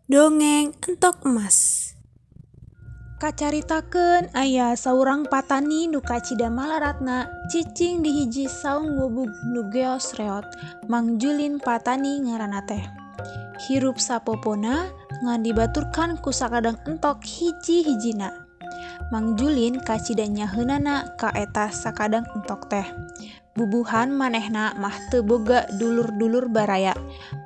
Dongeng Entok Emas. Kacaritakeun aya saurang patani nu kacida malaratna cicing di hiji saung wubug nu geos reot. Mang Julin patani ngaranna teh. Hirup sapopona ngan dibaturkan ku sakadang entok hiji-hijina. Mang Julin kacida nyaheunana ka eta sakadang entok teh. Bubuhan manehna mah teu boga dulur-dulur baraya,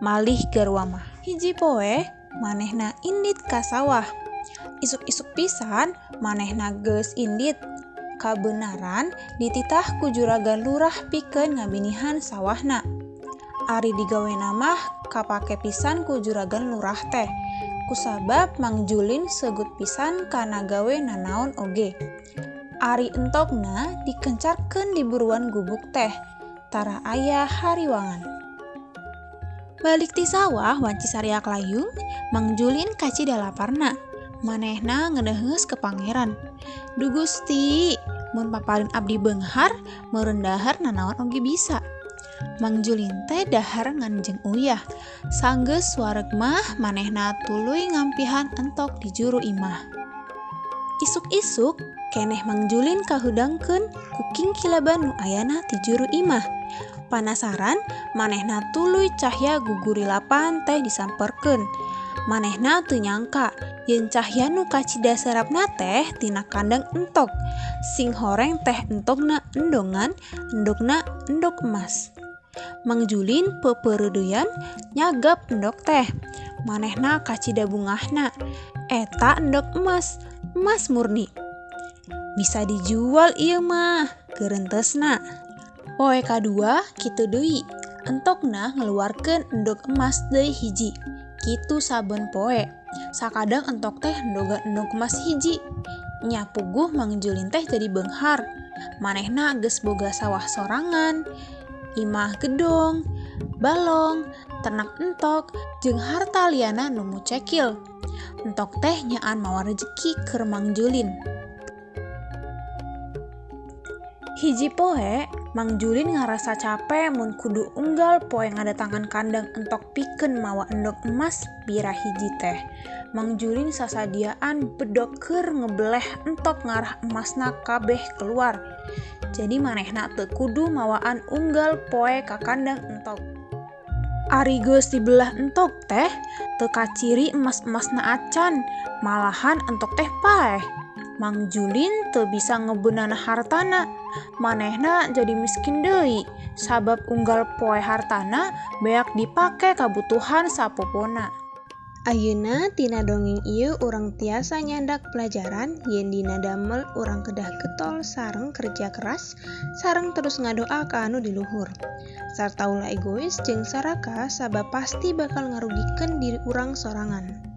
malih garwa mah. Hiji poe manehna indit ka sawah. Isuk-isuk pisan manehna geus indit. Kabenaran dititah ku juragan lurah pikeun ngabinihan sawahna. Ari digawena mah kapake pisan ku juragan lurah teh. Kusabab Mang Julin segut pisan kana gawe nanaon oge. Ari entokna dikencarkeun di buruan gubuk teh. Tara aya hariwangan. Balik ti sawah wanci sariak layung, Mang Julin kacida laparna. Manehna ngedeheus ke pangeran. "Duh Gusti, mun paparin abdi beunghar, meureun dahar nanaon oge bisa." Mang Julin teh dahar ngan jeung uyah. Sanggeus suareg mah manehna tuluy ngampihan entok di juru imah. Isuk-isuk keneh Mang Julin kahudangkeun ku kingkilaban nu ayana ti juru imah. Panasaran manehna tuluy cahya gugurilapan teh disamperkeun. Manehna teu nyangka yen cahya nu kacida serapna teh tina kandang entok. Sing horeng teh entokna endongan, endokna endok emas. Mang Julin peupeureudeyan nyagap endok teh. Manehna kacida bungahna. Eta endok emas, emas murni. Bisa dijual ieu mah, geurentesna. Poe kadua kitu deui. Entokna ngeluarkeun endok emas deui hiji. Kitu saben poe. Sakadang entok teh ndoga endok emas hiji. Nya puguh Mang Julin teh jadi beunghar. Manehna geus boga sawah sorangan, imah gedong, balong, ternak entok, jeung harta liana nu mucekil. Entok teh nyaan mawa rezeki keur Mang Julin. Hiji poe, Mang Julin ngarasa capek mun kudu unggal poe ngadatangan kandang entok pikeun mawa endok emas bira hiji teh. Mang Julin sasadiaan bedog keur ngebeleh entok ngarah emasna kabeh keluar. Jadi manehna teu kudu mawaan unggal poe ka kandang entok. Ari geus dibelah entok teh, teu kaciri emas-emasna acan, malahan entok teh paeh. Mang Julin teu bisa ngebeunana hartana. Manehna jadi miskin deui, sabab unggal poe hartana beak dipake kabutuhan sapopona. Ayeuna tina dongeng ieu urang tiasa nyandak pelajaran yen dina damel urang kedah getol sareng kerja keras sareng terus ngadoa ka anu di luhur. Sarta ulah egois jeung saraka sabab pasti bakal ngarugikeun diri urang sorangan.